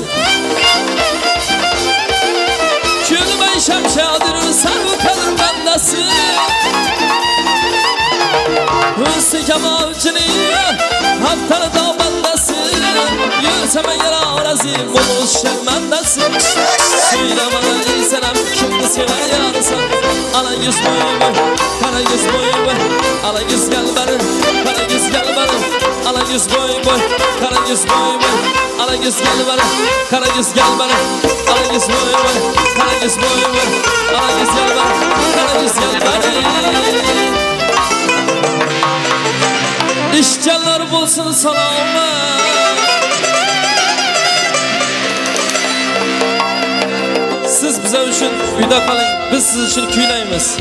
olsun. Gülmey şemşadır sarı kalır bandası. Hısı kemalcini haftalı da bandası. Yürüseme yara razı bulmuş şermandası. Söyle bana senem kimdi sever yarısan. Ala yüz boyu boy, kara yüz boyu boy. Ala yüz gel bana, kara yüz gel bana. Ala yüz boyu boy, kara yüz boyu boy. Ala yüz gel bana, kara yüz gel bana. Ala yüz boyu boy, kara yüz boyu boy. Ala yüz gel bana, kara yüz gel bana. İşçiler bulsun salamı. Siz bize üçün uyda kalın, biz siz üçün küyleyimiz.